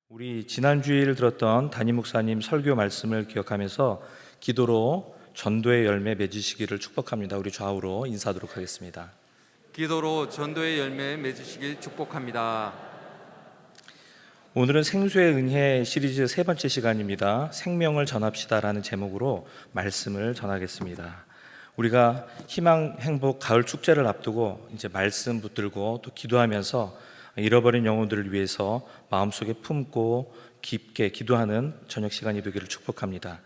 우리 지난주일 들었던 담임 목사님 설교 말씀을 기억하면서 기도로 전도의 열매 맺으시기를 축복합니다. 우리 좌우로 인사하도록 하겠습니다. 기도로 전도의 열매 맺으시길 축복합니다. 오늘은 생수의 은혜 시리즈 세 번째 시간입니다. 생명을 전합시다라는 제목으로 말씀을 전하겠습니다. 우리가 희망, 행복, 가을 축제를 앞두고 이제 말씀 붙들고 또 기도하면서 잃어버린 영혼들을 위해서 마음속에 품고 깊게 기도하는 저녁 시간이 되기를 축복합니다.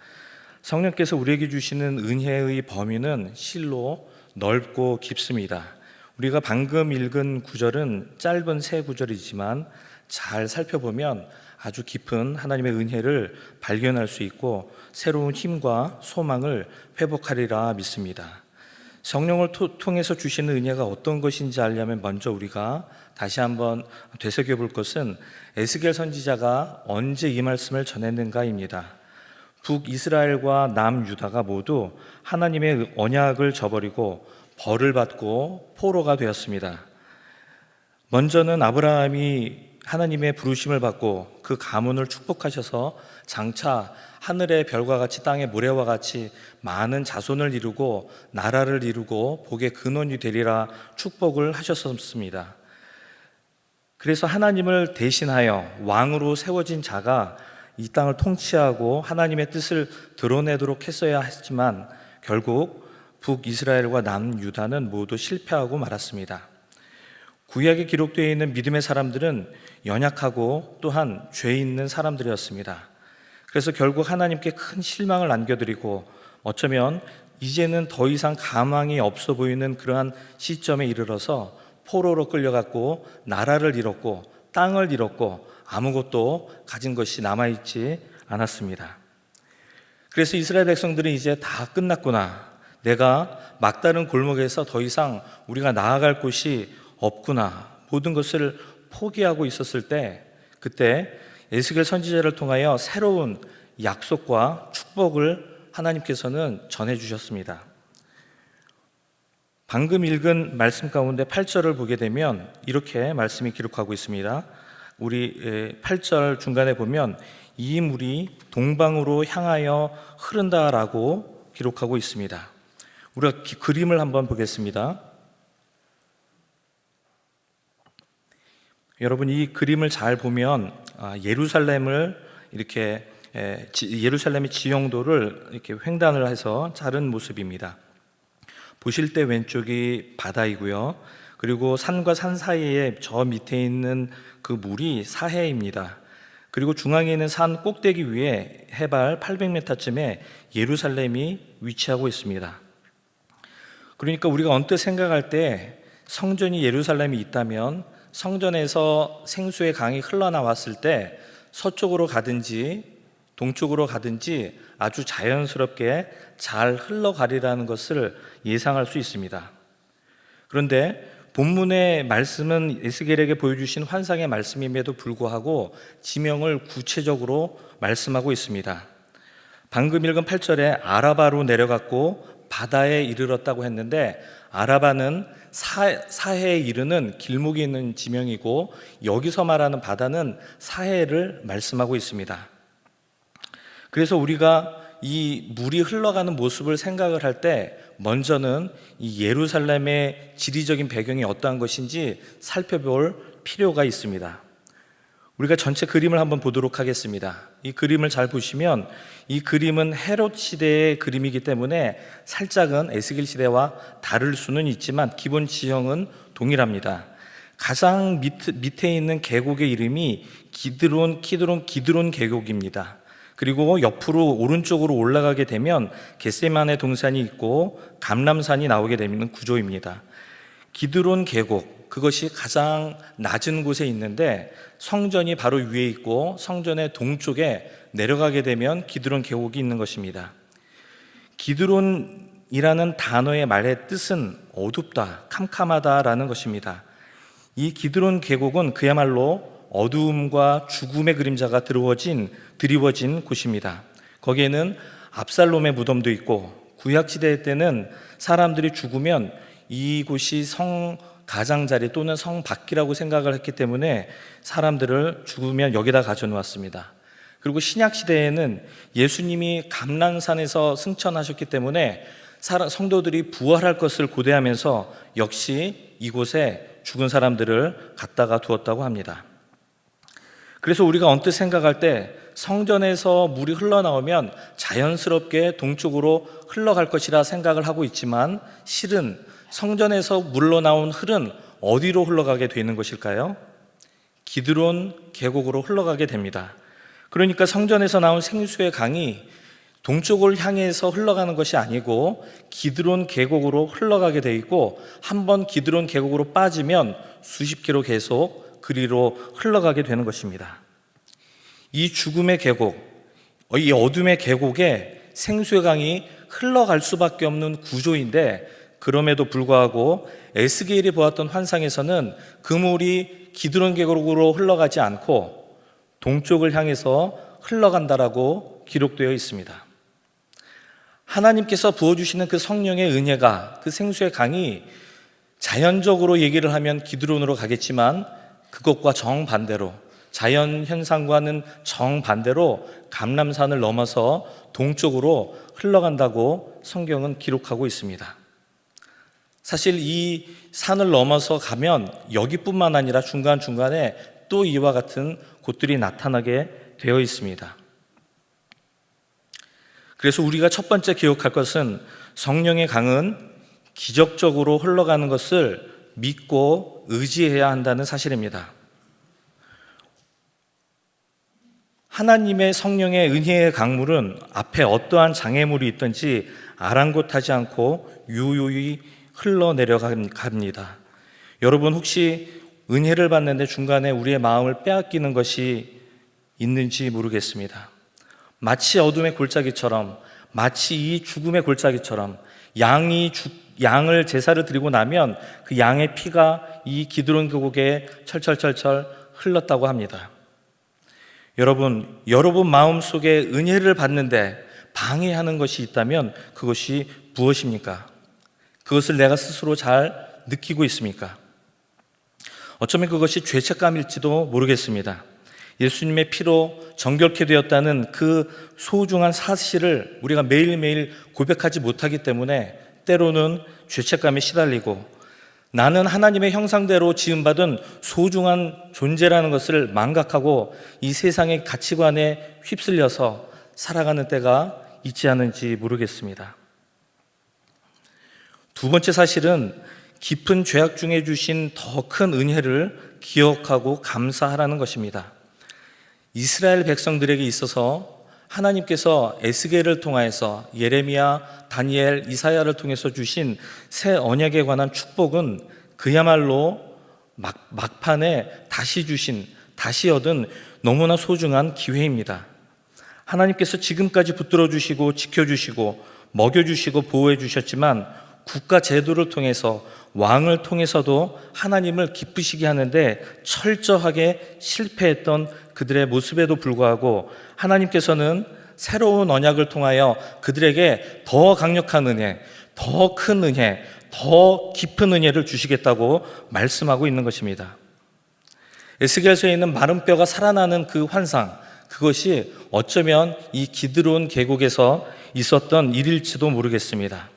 성령께서 우리에게 주시는 은혜의 범위는 실로 넓고 깊습니다. 우리가 방금 읽은 구절은 짧은 세 구절이지만 잘 살펴보면 아주 깊은 하나님의 은혜를 발견할 수 있고 새로운 힘과 소망을 회복하리라 믿습니다. 성령을 통해서 주시는 은혜가 어떤 것인지 알려면 먼저 우리가 다시 한번 되새겨 볼 것은 에스겔 선지자가 언제 이 말씀을 전했는가입니다. 북이스라엘과 남유다가 모두 하나님의 언약을 저버리고 벌을 받고 포로가 되었습니다. 먼저는 아브라함이 하나님의 부르심을 받고 그 가문을 축복하셔서 장차 하늘의 별과 같이 땅의 모래와 같이 많은 자손을 이루고 나라를 이루고 복의 근원이 되리라 축복을 하셨습니다. 그래서 하나님을 대신하여 왕으로 세워진 자가 이 땅을 통치하고 하나님의 뜻을 드러내도록 했어야 했지만 결국 북이스라엘과 남유다는 모두 실패하고 말았습니다. 구약에 기록되어 있는 믿음의 사람들은 연약하고 또한 죄 있는 사람들이었습니다. 그래서 결국 하나님께 큰 실망을 안겨드리고 어쩌면 이제는 더 이상 가망이 없어 보이는 그러한 시점에 이르러서 포로로 끌려갔고 나라를 잃었고 땅을 잃었고 아무것도 가진 것이 남아있지 않았습니다. 그래서 이스라엘 백성들은 이제 다 끝났구나, 내가 막다른 골목에서 더 이상 우리가 나아갈 곳이 없구나, 모든 것을 포기하고 있었을 때 그때 에스겔 선지자를 통하여 새로운 약속과 축복을 하나님께서는 전해주셨습니다. 방금 읽은 말씀 가운데 8절을 보게 되면 이렇게 말씀이 기록하고 있습니다. 우리 8절 중간에 보면 이 물이 동방으로 향하여 흐른다라고 기록하고 있습니다. 우리가 그림을 한번 보겠습니다. 여러분, 이 그림을 잘 보면 예루살렘을 이렇게 예루살렘의 지형도를 이렇게 횡단을 해서 자른 모습입니다. 보실 때 왼쪽이 바다이고요. 그리고 산과 산 사이에 저 밑에 있는 그 물이 사해입니다. 그리고 중앙에 있는 산 꼭대기 위에 해발 800m쯤에 예루살렘이 위치하고 있습니다. 그러니까 우리가 언뜻 생각할 때 성전이 예루살렘이 있다면 성전에서 생수의 강이 흘러나왔을 때 서쪽으로 가든지 동쪽으로 가든지 아주 자연스럽게 잘 흘러가리라는 것을 예상할 수 있습니다. 그런데 본문의 말씀은 에스겔에게 보여주신 환상의 말씀임에도 불구하고 지명을 구체적으로 말씀하고 있습니다. 방금 읽은 8절에 아라바로 내려갔고 바다에 이르렀다고 했는데 아라바는 사해에 이르는 길목이 있는 지명이고 여기서 말하는 바다는 사해를 말씀하고 있습니다. 그래서 우리가 이 물이 흘러가는 모습을 생각을 할 때 먼저는 이 예루살렘의 지리적인 배경이 어떠한 것인지 살펴볼 필요가 있습니다. 우리가 전체 그림을 한번 보도록 하겠습니다. 이 그림을 잘 보시면 이 그림은 헤롯 시대의 그림이기 때문에 살짝은 에스겔 시대와 다를 수는 있지만 기본 지형은 동일합니다. 가장 밑에 있는 계곡의 이름이 기드론 계곡입니다. 그리고 옆으로 오른쪽으로 올라가게 되면 겟세마네 동산이 있고 감람산이 나오게 되는 구조입니다. 기드론 계곡, 그것이 가장 낮은 곳에 있는데 성전이 바로 위에 있고 성전의 동쪽에 내려가게 되면 기드론 계곡이 있는 것입니다. 기드론이라는 단어의 말의 뜻은 어둡다, 캄캄하다라는 것입니다. 이 기드론 계곡은 그야말로 어두움과 죽음의 그림자가 드리워진 곳입니다. 거기에는 압살롬의 무덤도 있고 구약시대 때는 사람들이 죽으면 이곳이 가장자리 또는 성 밖이라고 생각을 했기 때문에 사람들을 죽으면 여기다 가져놓았습니다. 그리고 신약 시대에는 예수님이 감람산에서 승천하셨기 때문에 성도들이 부활할 것을 고대하면서 역시 이곳에 죽은 사람들을 갖다가 두었다고 합니다. 그래서 우리가 언뜻 생각할 때 성전에서 물이 흘러나오면 자연스럽게 동쪽으로 흘러갈 것이라 생각을 하고 있지만 실은 성전에서 물러나온 흘은 어디로 흘러가게 되는 것일까요? 기드론 계곡으로 흘러가게 됩니다. 그러니까 성전에서 나온 생수의 강이 동쪽을 향해서 흘러가는 것이 아니고 기드론 계곡으로 흘러가게 돼 있고, 한번 기드론 계곡으로 빠지면 수십 킬로 계속 그리로 흘러가게 되는 것입니다. 이 죽음의 계곡, 이 어둠의 계곡에 생수의 강이 흘러갈 수밖에 없는 구조인데, 그럼에도 불구하고 에스겔이 보았던 환상에서는 그 물이 기드론 계곡으로 흘러가지 않고 동쪽을 향해서 흘러간다라고 기록되어 있습니다. 하나님께서 부어주시는 그 성령의 은혜가, 그 생수의 강이 자연적으로 얘기를 하면 기드론으로 가겠지만 그것과 정반대로, 자연 현상과는 정반대로 감람산을 넘어서 동쪽으로 흘러간다고 성경은 기록하고 있습니다. 사실 이 산을 넘어서 가면 여기뿐만 아니라 중간중간에 또 이와 같은 곳들이 나타나게 되어 있습니다. 그래서 우리가 첫 번째 기억할 것은 성령의 강은 기적적으로 흘러가는 것을 믿고 의지해야 한다는 사실입니다. 하나님의 성령의 은혜의 강물은 앞에 어떠한 장애물이 있든지 아랑곳하지 않고 유유히 흘러내려갑니다. 여러분, 혹시 은혜를 받는데 중간에 우리의 마음을 빼앗기는 것이 있는지 모르겠습니다. 마치 어둠의 골짜기처럼, 마치 이 죽음의 골짜기처럼 양을 제사를 드리고 나면 그 양의 피가 이 기드론 계곡에 철철철철 흘렀다고 합니다. 여러분 마음속에 은혜를 받는데 방해하는 것이 있다면 그것이 무엇입니까? 그것을 내가 스스로 잘 느끼고 있습니까? 어쩌면 그것이 죄책감일지도 모르겠습니다. 예수님의 피로 정결케 되었다는 그 소중한 사실을 우리가 매일매일 고백하지 못하기 때문에 때로는 죄책감에 시달리고, 나는 하나님의 형상대로 지음받은 소중한 존재라는 것을 망각하고 이 세상의 가치관에 휩쓸려서 살아가는 때가 있지 않은지 모르겠습니다. 두 번째 사실은 깊은 죄악 중에 주신 더 큰 은혜를 기억하고 감사하라는 것입니다. 이스라엘 백성들에게 있어서 하나님께서 에스겔을 통하여서 예레미야, 다니엘, 이사야를 통해서 주신 새 언약에 관한 축복은 그야말로 막판에 다시 얻은 너무나 소중한 기회입니다. 하나님께서 지금까지 붙들어 주시고 지켜주시고 먹여주시고 보호해 주셨지만 국가 제도를 통해서, 왕을 통해서도 하나님을 기쁘시게 하는데 철저하게 실패했던 그들의 모습에도 불구하고 하나님께서는 새로운 언약을 통하여 그들에게 더 강력한 은혜, 더 큰 은혜, 더 깊은 은혜를 주시겠다고 말씀하고 있는 것입니다. 에스겔서에 있는 마른 뼈가 살아나는 그 환상, 그것이 어쩌면 이 기드론 계곡에서 있었던 일일지도 모르겠습니다.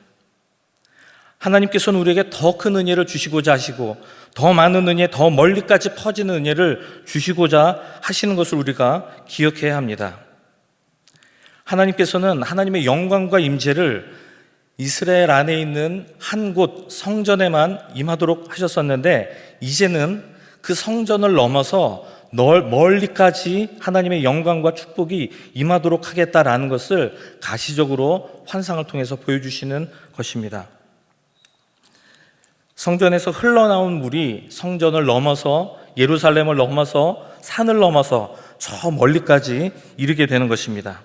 하나님께서는 우리에게 더 큰 은혜를 주시고자 하시고 더 많은 은혜, 더 멀리까지 퍼지는 은혜를 주시고자 하시는 것을 우리가 기억해야 합니다. 하나님께서는 하나님의 영광과 임재를 이스라엘 안에 있는 한 곳 성전에만 임하도록 하셨었는데, 이제는 그 성전을 넘어서 멀리까지 하나님의 영광과 축복이 임하도록 하겠다라는 것을 가시적으로 환상을 통해서 보여주시는 것입니다. 성전에서 흘러나온 물이 성전을 넘어서, 예루살렘을 넘어서, 산을 넘어서 저 멀리까지 이르게 되는 것입니다.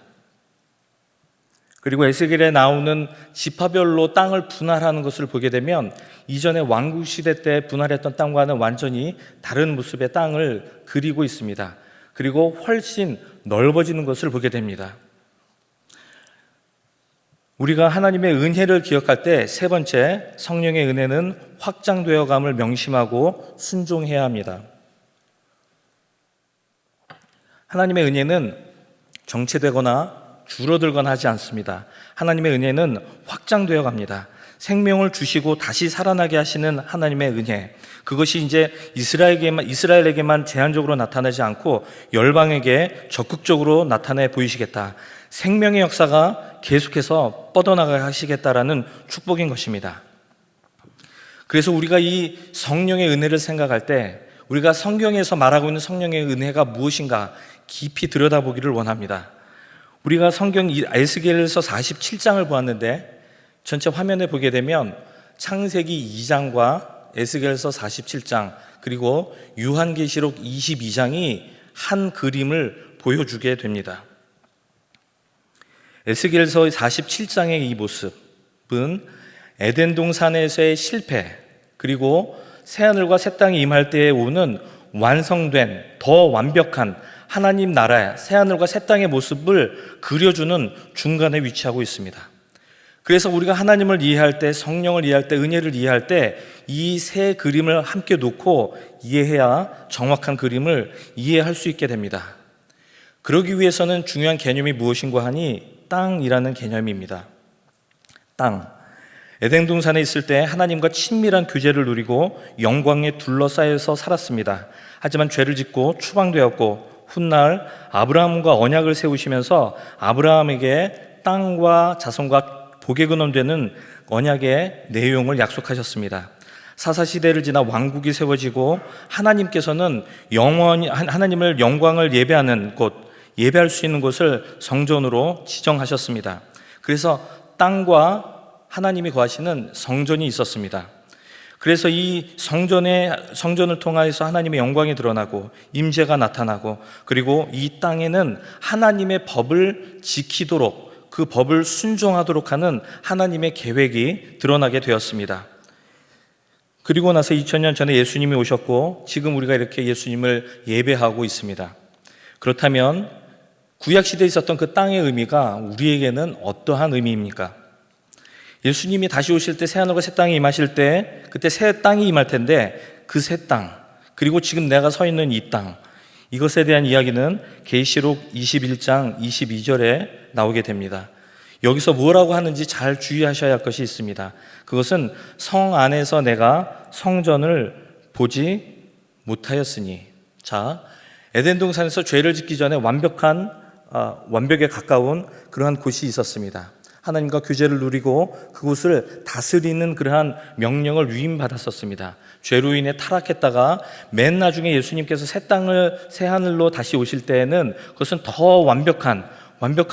그리고 에스겔에 나오는 지파별로 땅을 분할하는 것을 보게 되면 이전에 왕국시대 때 분할했던 땅과는 완전히 다른 모습의 땅을 그리고 있습니다. 그리고 훨씬 넓어지는 것을 보게 됩니다. 우리가 하나님의 은혜를 기억할 때 세 번째, 성령의 은혜는 확장되어감을 명심하고 순종해야 합니다. 하나님의 은혜는 정체되거나 줄어들거나 하지 않습니다. 하나님의 은혜는 확장되어 갑니다. 생명을 주시고 다시 살아나게 하시는 하나님의 은혜, 그것이 이제 이스라엘에게만 제한적으로 나타나지 않고 열방에게 적극적으로 나타내 보이시겠다. 생명의 역사가 계속해서 뻗어나가게 하시겠다라는 축복인 것입니다. 그래서 우리가 이 성령의 은혜를 생각할 때 우리가 성경에서 말하고 있는 성령의 은혜가 무엇인가 깊이 들여다보기를 원합니다. 우리가 성경 에스겔서 47장을 보았는데 전체 화면에 보게 되면 창세기 2장과 에스겔서 47장 그리고 요한계시록 22장이 한 그림을 보여주게 됩니다. 에스겔서 47장의 이 모습은 에덴 동산에서의 실패, 그리고 새하늘과 새 땅이 임할 때에 오는 완성된 더 완벽한 하나님 나라의 새하늘과 새 땅의 모습을 그려주는 중간에 위치하고 있습니다. 그래서 우리가 하나님을 이해할 때, 성령을 이해할 때, 은혜를 이해할 때 이 세 그림을 함께 놓고 이해해야 정확한 그림을 이해할 수 있게 됩니다. 그러기 위해서는 중요한 개념이 무엇인가 하니 땅이라는 개념입니다. 땅. 에덴 동산에 있을 때 하나님과 친밀한 교제를 누리고 영광에 둘러싸여서 살았습니다. 하지만 죄를 짓고 추방되었고 훗날 아브라함과 언약을 세우시면서 아브라함에게 땅과 자손과 복의 근원 되는 언약의 내용을 약속하셨습니다. 사사시대를 지나 왕국이 세워지고 하나님께서는 영원히 하나님을 영광을 예배하는 곳, 예배할 수 있는 곳을 성전으로 지정하셨습니다. 그래서 땅과 하나님이 거하시는 성전이 있었습니다. 그래서 이 성전을 통하여서 하나님의 영광이 드러나고 임재가 나타나고, 그리고 이 땅에는 하나님의 법을 지키도록, 그 법을 순종하도록 하는 하나님의 계획이 드러나게 되었습니다. 그리고 나서 2000년 전에 예수님이 오셨고 지금 우리가 이렇게 예수님을 예배하고 있습니다. 그렇다면 구약시대에 있었던 그 땅의 의미가 우리에게는 어떠한 의미입니까? 예수님이 다시 오실 때 새하늘과 새 땅이 임하실 때 그때 새 땅이 임할 텐데 그 새 땅, 그리고 지금 내가 서 있는 이 땅, 이것에 대한 이야기는 계시록 21장 22절에 나오게 됩니다. 여기서 뭐라고 하는지 잘 주의하셔야 할 것이 있습니다. 그것은 성 안에서 내가 성전을 보지 못하였으니, 자, 에덴 동산에서 죄를 짓기 전에 완벽에 가까운 그러한 곳이 있었습니다. 하나님과 교제를 누리고 그곳을 다스리는 그러한 명령을 위임받았었습니다. 죄로 인해 타락했다가 맨 나중에 예수님께서 새 하늘로 다시 오실 때에는 그것은 더 완벽한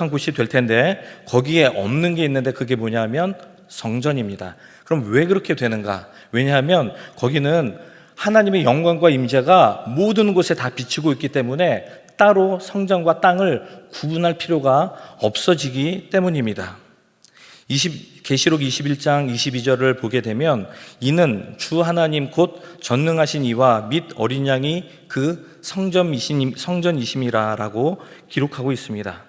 곳이 될 텐데 거기에 없는 게 있는데 그게 뭐냐면 성전입니다. 그럼 왜 그렇게 되는가? 왜냐하면 거기는 하나님의 영광과 임재가 모든 곳에 다 비치고 있기 때문에 따로 성전과 땅을 구분할 필요가 없어지기 때문입니다. 계시록 21장 22절을 보게 되면 이는 주 하나님 곧 전능하신 이와 및 어린 양이 그 성전이심이라라고 기록하고 있습니다.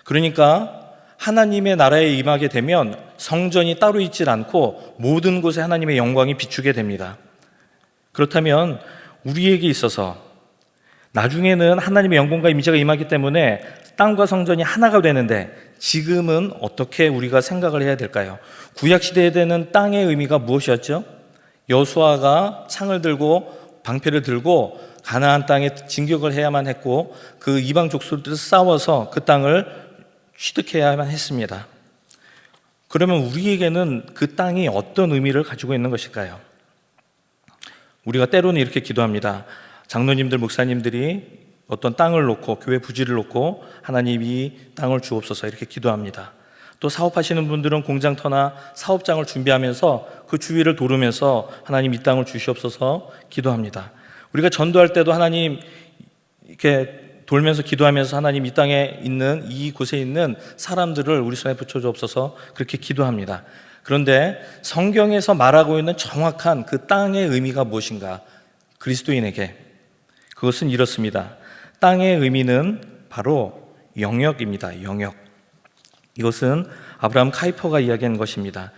그러니까 하나님의 나라에 임하게 되면 성전이 따로 있질 않고 모든 곳에 하나님의 영광이 비추게 됩니다. 그렇다면 우리에게 있어서 나중에는 하나님의 영광과 임재가 임하기 때문에 땅과 성전이 하나가 되는데 지금은 어떻게 우리가 생각을 해야 될까요? 구약시대에는 땅의 의미가 무엇이었죠? 여호수아가 창을 들고 방패를 들고 가나안 땅에 진격을 해야만 했고 그 이방 족속들을 싸워서 그 땅을 취득해야만 했습니다. 그러면 우리에게는 그 땅이 어떤 의미를 가지고 있는 것일까요? 우리가 때로는 이렇게 기도합니다. 장로님들, 목사님들이 어떤 땅을 놓고 교회 부지를 놓고 하나님 이 땅을 주옵소서 이렇게 기도합니다. 또 사업하시는 분들은 공장터나 사업장을 준비하면서 그 주위를 도르면서 하나님 이 땅을 주시옵소서 기도합니다. 우리가 전도할 때도 하나님 이렇게 돌면서 기도하면서 하나님 이 땅에 있는 이곳에 있는 사람들을 우리 손에 붙여주옵소서 그렇게 기도합니다. 그런데 성경에서 말하고 있는 정확한 그 땅의 의미가 무엇인가? 그리스도인에게 그것은 이렇습니다. 땅의 의미는 바로 영역입니다. 영역. 이것은 아브라함 카이퍼가 이야기한 것입니다.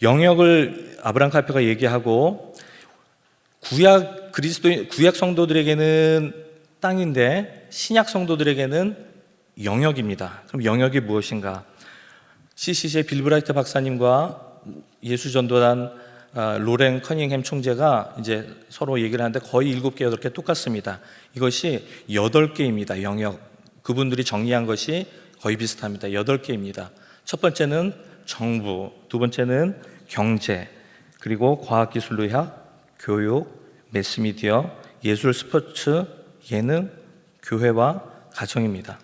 영역을 아브라함 카이퍼가 얘기하고 구약 성도들에게는 땅인데 신약 성도들에게는 영역입니다. 그럼 영역이 무엇인가? CCJ 빌 브라이트 박사님과 예수전도단 로렌 커닝햄 총재가 이제 서로 얘기를 하는데 거의 7개, 8개 똑같습니다. 이것이 8개입니다. 영역. 그분들이 정리한 것이 거의 비슷합니다. 8개입니다. 첫 번째는 정부, 두 번째는 경제, 그리고 과학기술의학, 교육, 매스미디어, 예술, 스포츠, 예능, 교회와 가정입니다.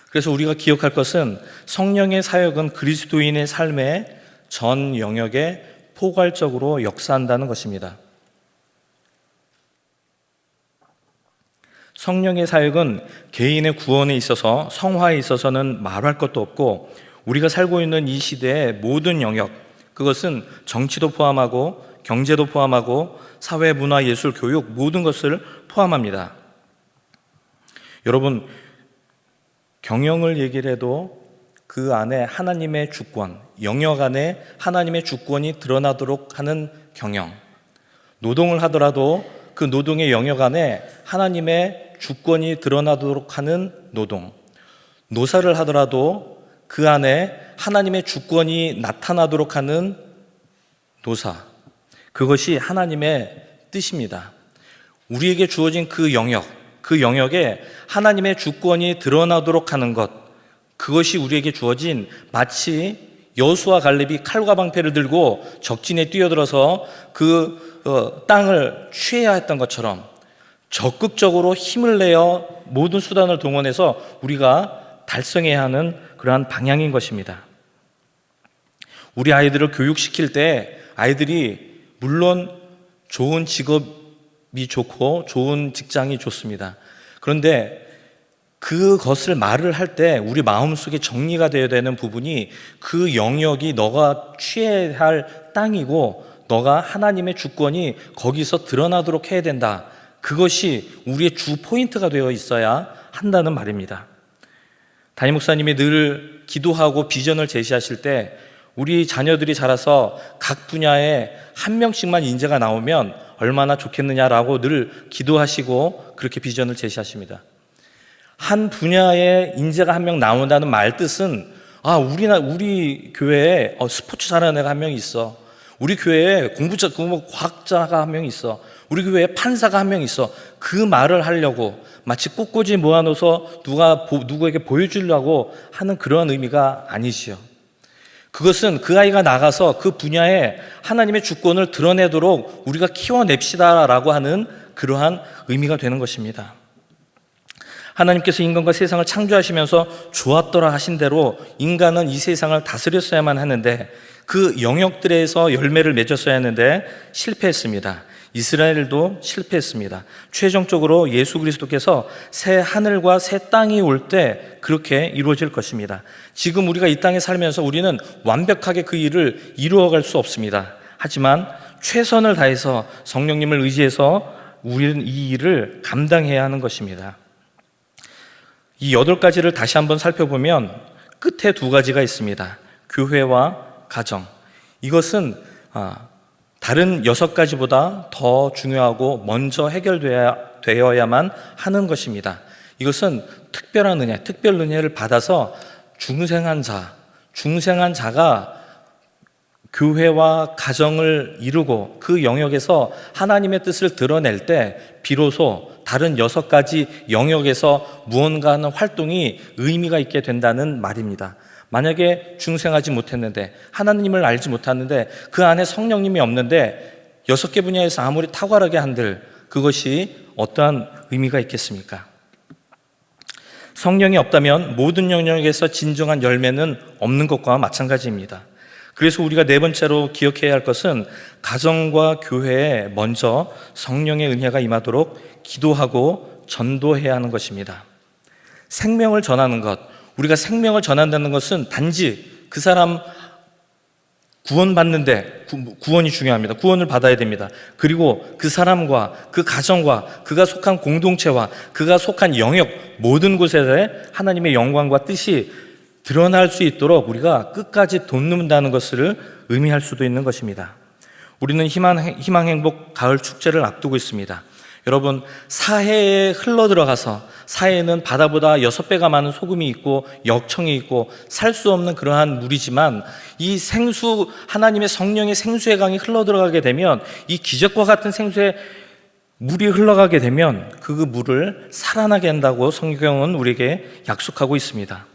그래서 우리가 기억할 것은 성령의 사역은 그리스도인의 삶의 전 영역에 포괄적으로 역사한다는 것입니다. 성령의 사역은 개인의 구원에 있어서, 성화에 있어서는 말할 것도 없고, 우리가 살고 있는 이 시대의 모든 영역, 그것은 정치도 포함하고 경제도 포함하고 사회, 문화, 예술, 교육 모든 것을 포함합니다. 여러분, 경영을 얘기를 해도 그 안에 하나님의 주권, 영역 안에 하나님의 주권이 드러나도록 하는 경영, 노동을 하더라도 그 노동의 영역 안에 하나님의 주권이 드러나도록 하는 노동, 노사를 하더라도 그 안에 하나님의 주권이 나타나도록 하는 노사, 그것이 하나님의 뜻입니다. 우리에게 주어진 그 영역에 하나님의 주권이 드러나도록 하는 것, 그것이 우리에게 주어진, 마치 여호수아 갈렙이 칼과 방패를 들고 적진에 뛰어들어서 그 땅을 취해야 했던 것처럼 적극적으로 힘을 내어 모든 수단을 동원해서 우리가 달성해야 하는 그러한 방향인 것입니다. 우리 아이들을 교육시킬 때 아이들이 물론 좋은 직업이 좋고 좋은 직장이 좋습니다. 그런데 그것을 말을 할 때 우리 마음속에 정리가 되어야 되는 부분이, 그 영역이 너가 취해야 할 땅이고 너가 하나님의 주권이 거기서 드러나도록 해야 된다. 그것이 우리의 주 포인트가 되어 있어야 한다는 말입니다. 담임 목사님이 늘 기도하고 비전을 제시하실 때 우리 자녀들이 자라서 각 분야에 한 명씩만 인재가 나오면 얼마나 좋겠느냐라고 늘 기도하시고 그렇게 비전을 제시하십니다. 한 분야에 인재가 한 명 나온다는 말 뜻은, 우리 교회에 스포츠 잘하는 애가 한 명 있어. 우리 교회에 과학자가 한 명 있어. 우리 교회에 판사가 한 명 있어. 그 말을 하려고 마치 꽃꽂이 모아놓아서 누구에게 보여주려고 하는 그런 의미가 아니지요. 그것은 그 아이가 나가서 그 분야에 하나님의 주권을 드러내도록 우리가 키워냅시다라고 하는 그러한 의미가 되는 것입니다. 하나님께서 인간과 세상을 창조하시면서 좋았더라 하신 대로 인간은 이 세상을 다스렸어야만 하는데, 그 영역들에서 열매를 맺었어야 했는데 실패했습니다. 이스라엘도 실패했습니다. 최종적으로 예수 그리스도께서 새 하늘과 새 땅이 올 때 그렇게 이루어질 것입니다. 지금 우리가 이 땅에 살면서 우리는 완벽하게 그 일을 이루어갈 수 없습니다. 하지만 최선을 다해서 성령님을 의지해서 우리는 이 일을 감당해야 하는 것입니다. 이 8가지를 다시 한번 살펴보면 끝에 2가지가 있습니다. 교회와 가정. 이것은 다른 6가지보다 더 중요하고 먼저 해결되어야만 하는 것입니다. 이것은 특별한 은혜, 특별 은혜를 받아서 중생한 자가 교회와 가정을 이루고 그 영역에서 하나님의 뜻을 드러낼 때 비로소 다른 6가지 영역에서 무언가 하는 활동이 의미가 있게 된다는 말입니다. 만약에 중생하지 못했는데, 하나님을 알지 못하는데, 그 안에 성령님이 없는데 6개 분야에서 아무리 탁월하게 한들 그것이 어떠한 의미가 있겠습니까? 성령이 없다면 모든 영역에서 진정한 열매는 없는 것과 마찬가지입니다. 그래서 우리가 4번째로 기억해야 할 것은 가정과 교회에 먼저 성령의 은혜가 임하도록 기도하고 전도해야 하는 것입니다. 생명을 전하는 것, 우리가 생명을 전한다는 것은 단지 그 사람 구원받는데, 구원이 중요합니다. 구원을 받아야 됩니다. 그리고 그 사람과 그 가정과 그가 속한 공동체와 그가 속한 영역 모든 곳에 하나님의 영광과 뜻이 드러날 수 있도록 우리가 끝까지 돕는다는 것을 의미할 수도 있는 것입니다. 우리는 희망행복 가을 축제를 앞두고 있습니다. 여러분, 사해에 흘러들어가서, 사해에는 바다보다 6배가 많은 소금이 있고 역청이 있고 살 수 없는 그러한 물이지만, 이 생수, 하나님의 성령의 생수의 강이 흘러들어가게 되면, 이 기적과 같은 생수의 물이 흘러가게 되면 그 물을 살아나게 한다고 성경은 우리에게 약속하고 있습니다.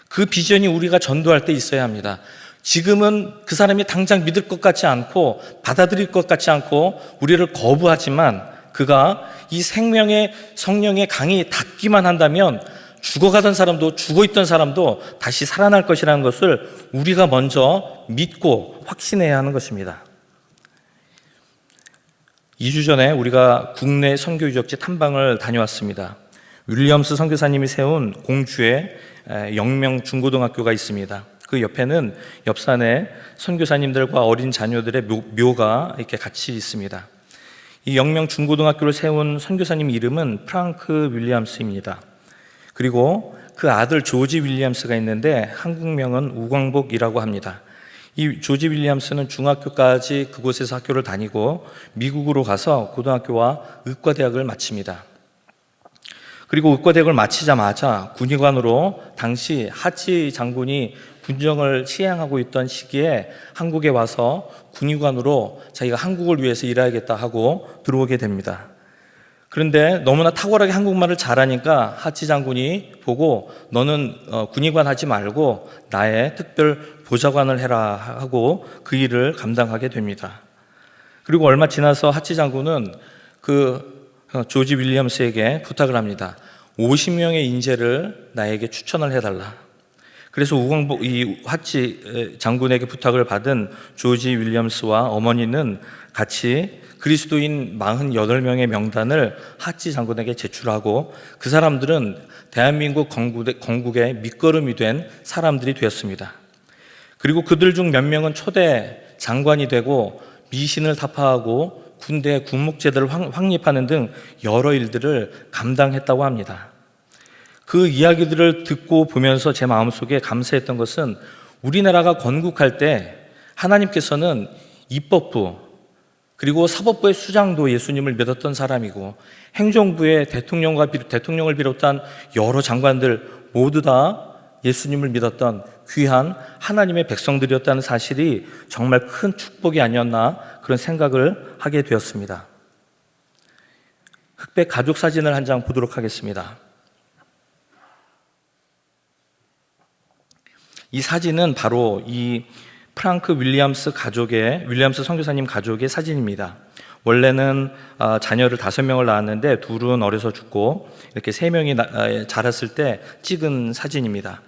그 비전이 우리가 전도할 때 있어야 합니다. 지금은 그 사람이 당장 믿을 것 같지 않고 받아들일 것 같지 않고 우리를 거부하지만, 그가 이 생명의 성령의 강이 닿기만 한다면 죽어가던 사람도, 죽어있던 사람도 다시 살아날 것이라는 것을 우리가 먼저 믿고 확신해야 하는 것입니다. 2주 전에 우리가 국내 선교 유적지 탐방을 다녀왔습니다. 윌리엄스 선교사님이 세운 공주의 영명 중고등학교가 있습니다. 그 옆에는 옆산에 선교사님들과 어린 자녀들의 묘가 이렇게 같이 있습니다. 이 영명 중고등학교를 세운 선교사님 이름은 프랑크 윌리엄스입니다. 그리고 그 아들 조지 윌리엄스가 있는데 한국명은 우광복이라고 합니다. 이 조지 윌리엄스는 중학교까지 그곳에서 학교를 다니고 미국으로 가서 고등학교와 의과대학을 마칩니다. 그리고 의과대학을 마치자마자 군의관으로, 당시 하치 장군이 군정을 시행하고 있던 시기에 한국에 와서 군의관으로 자기가 한국을 위해서 일해야겠다 하고 들어오게 됩니다. 그런데 너무나 탁월하게 한국말을 잘하니까 하치 장군이 보고, 너는 군의관 하지 말고 나의 특별 보좌관을 해라 하고 그 일을 감당하게 됩니다. 그리고 얼마 지나서 하치 장군은 그 조지 윌리엄스에게 부탁을 합니다. 50명의 인재를 나에게 추천을 해달라. 그래서 이 하치 장군에게 부탁을 받은 조지 윌리엄스와 어머니는 같이 그리스도인 48명의 명단을 하치 장군에게 제출하고, 그 사람들은 대한민국 건국의 밑거름이 된 사람들이 되었습니다. 그리고 그들 중 몇 명은 초대 장관이 되고 미신을 타파하고 군대 군목제도를 확립하는 등 여러 일들을 감당했다고 합니다. 그 이야기들을 듣고 보면서 제 마음속에 감사했던 것은, 우리나라가 건국할 때 하나님께서는 입법부 그리고 사법부의 수장도 예수님을 믿었던 사람이고, 행정부의 대통령을 비롯한 여러 장관들 모두 다 예수님을 믿었던 귀한 하나님의 백성들이었다는 사실이 정말 큰 축복이 아니었나, 그런 생각을 하게 되었습니다. 흑백 가족 사진을 한 장 보도록 하겠습니다. 이 사진은 바로 이 프랑크 윌리엄스 선교사님 가족의 사진입니다. 원래는 자녀를 5명을 낳았는데 둘은 어려서 죽고 이렇게 3명이 자랐을 때 찍은 사진입니다.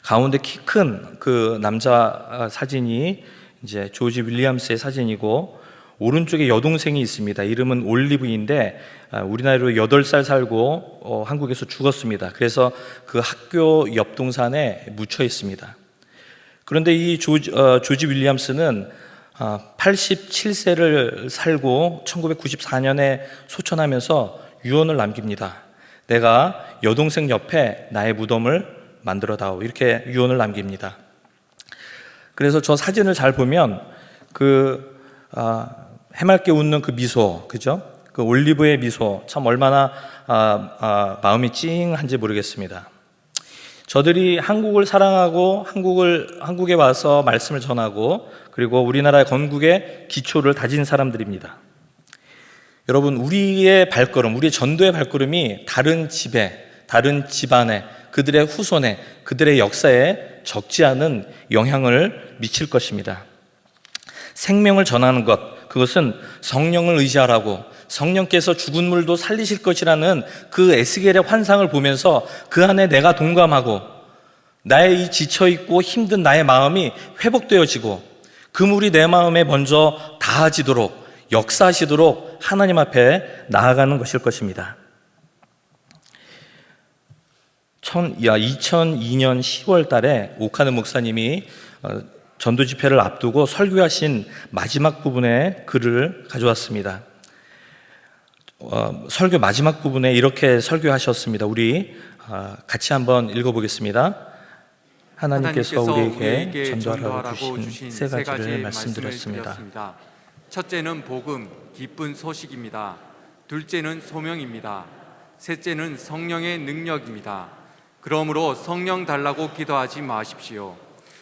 가운데 키 큰 그 남자 사진이 이제 조지 윌리엄스의 사진이고, 오른쪽에 여동생이 있습니다. 이름은 올리브인데 우리나라로 8살 살고 한국에서 죽었습니다. 그래서 그 학교 옆 동산에 묻혀 있습니다. 그런데 이 조지 윌리엄스는 87세를 살고 1994년에 소천하면서 유언을 남깁니다. 내가 여동생 옆에 나의 무덤을 만들어다오, 이렇게 유언을 남깁니다. 그래서 저 사진을 잘 보면 해맑게 웃는 그 미소, 그죠? 그 올리브의 미소, 참 얼마나 마음이 찡한지 모르겠습니다. 저들이 한국을 사랑하고 한국에 와서 말씀을 전하고, 그리고 우리나라의 건국의 기초를 다진 사람들입니다. 여러분, 우리의 전도의 발걸음이 다른 집에, 다른 집안에, 그들의 후손에, 그들의 역사에 적지 않은 영향을 미칠 것입니다. 생명을 전하는 것, 그것은 성령을 의지하라고, 성령께서 죽은 물도 살리실 것이라는 그 에스겔의 환상을 보면서 그 안에 내가 동감하고, 나의 이 지쳐있고 힘든 나의 마음이 회복되어지고, 그 물이 내 마음에 먼저 닿아지도록, 역사하시도록 하나님 앞에 나아가는 것일 것입니다. 2002년 10월 달에 오카는 목사님이 전도 집회를 앞두고 설교하신 마지막 부분의 글을 가져왔습니다. 설교 마지막 부분에 이렇게 설교하셨습니다. 우리 같이 한번 읽어보겠습니다. 하나님께서 우리에게 전도하라고 주신 주신 세 세 가지를 가지 말씀드렸습니다. 말씀드렸습니다. 첫째는 복음, 기쁜 소식입니다. 둘째는 소명입니다. 셋째는 성령의 능력입니다. 그러므로 성령 달라고 기도하지 마십시오.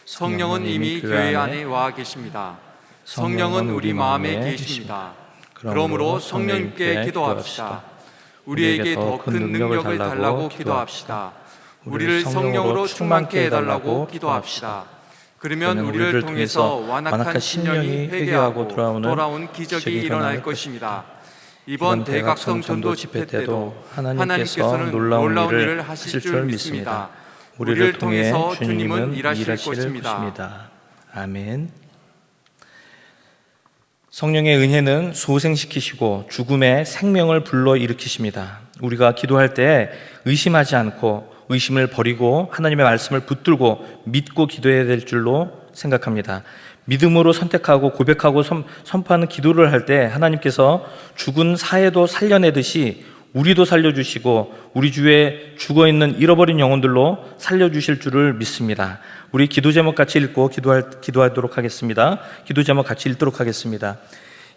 성령은 이미 교회 안에 와 계십니다. 성령은 우리 마음에 계십니다. 그러므로 성령님께 기도합시다. 우리에게 더 큰 능력을 달라고 기도합시다. 우리를 성령으로 충만케 해달라고 기도합시다. 그러면 우리를 통해서 완악한 심령이 회개하고 돌아오는 기적이 일어날 것입니다. 이번 대각성 전도 집회 때도 하나님께서는 놀라운 일을 하실 줄 믿습니다. 우리를 통해서 주님은 일하실 것입니다. 아멘. 성령의 은혜는 소생시키시고 죽음의 생명을 불러일으키십니다. 우리가 기도할 때 의심하지 않고 의심을 버리고 하나님의 말씀을 붙들고 믿고 기도해야 될 줄로 생각합니다. 믿음으로 선택하고 고백하고 선포하는 기도를 할 때 하나님께서 죽은 사회도 살려내듯이 우리도 살려주시고 우리 주위에 죽어있는 잃어버린 영혼들로 살려주실 줄을 믿습니다. 우리 기도 제목 같이 읽고 기도하도록 하겠습니다. 기도 제목 같이 읽도록 하겠습니다.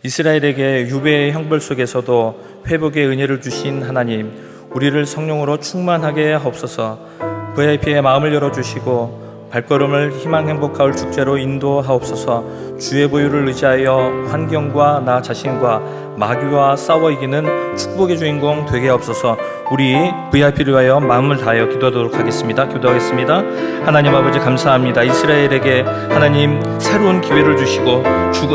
이스라엘에게 유배의 형벌 속에서도 회복의 은혜를 주신 하나님, 우리를 성령으로 충만하게 하옵소서. VIP의 마음을 열어주시고 발걸음을 희망 행복 가을 축제로 인도하옵소서. 주의 보혈을 의지하여 환경과 나 자신과 마귀와 싸워 이기는 축복의 주인공 되게 하옵소서. 우리 VIP를 위하여 마음을 다하여 기도하도록 하겠습니다. 기도하겠습니다. 하나님 아버지 감사합니다. 이스라엘에게 하나님 새로운 기회를 주시고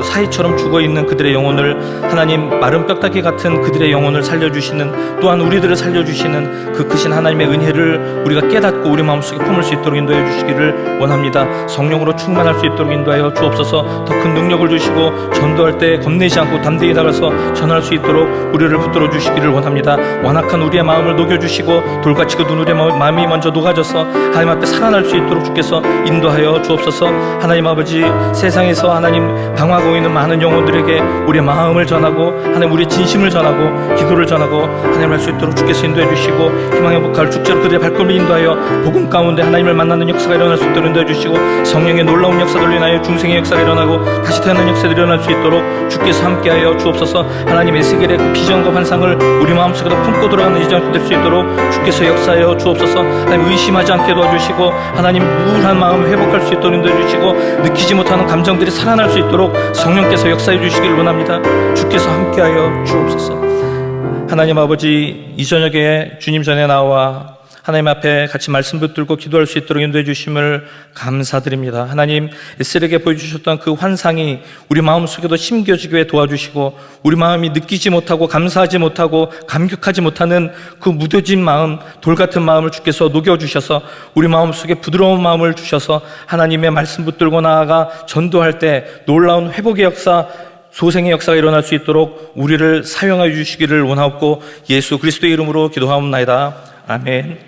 사이처럼 죽어있는 그들의 영혼을 하나님 마른 뼈다귀 같은 그들의 영혼을 살려주시는, 또한 우리들을 살려주시는 그 크신 하나님의 은혜를 우리가 깨닫고 우리 마음속에 품을 수 있도록 인도해 주시기를 원합니다. 성령으로 충만할 수 있도록 인도하여 주옵소서. 더 큰 능력을 주시고 전도할 때 겁내지 않고 담대히 나가서 전할 수 있도록 우리를 붙들어 주시기를 원합니다. 완악한 우리의 마음을 녹여주시고 돌같이 그 우리의 마음이 먼저 녹아져서 하나님 앞에 살아날 수 있도록 주께서 인도하여 주옵소서. 하나님 아버지, 세상에서 하나님 방황하고 있는 많은 영혼들에게 우리의 마음을 전하고 하나님 우리의 진심을 전하고 기도를 전하고 하나님 할 수 있도록 주께서 인도해 주시고 희망의 복할 축제로 그들의 발걸음을 인도하여 복음 가운데 하나님을 만나는 역사가 일어날 수 있도록 인도해 주시고 성령의 놀라운 역사들로 인하여 중생의 역사가 일어나고 다시 태어난 역사들이 일어날 수 있도록 주께서 함께하여 주옵소서. 하나님의 에스겔의 그 비전과 환상을 우리 마음속에 품고 돌아가는 이전이 될 수 있도록 주께서 역사하여 주옵소서. 하나님 의심하지 않게 도와주시고 하나님 우울한 마음을 회복할 수 있도록 인도해 주시고 느끼지 못하는 감정들이 살아날 수 있도록 성령께서 역사해 주시기를 원합니다. 주께서 함께하여 주옵소서. 하나님 아버지, 이 저녁에 주님 전에 나와 하나님 앞에 같이 말씀 붙들고 기도할 수 있도록 인도해 주심을 감사드립니다. 하나님, 에스겔에게 보여주셨던 그 환상이 우리 마음속에도 심겨지게 도와주시고 우리 마음이 느끼지 못하고 감사하지 못하고 감격하지 못하는 그 무뎌진 마음, 돌같은 마음을 주께서 녹여주셔서 우리 마음속에 부드러운 마음을 주셔서 하나님의 말씀 붙들고 나아가 전도할 때 놀라운 회복의 역사, 소생의 역사가 일어날 수 있도록 우리를 사용하여 주시기를 원하옵고 예수 그리스도의 이름으로 기도하옵나이다. 아멘.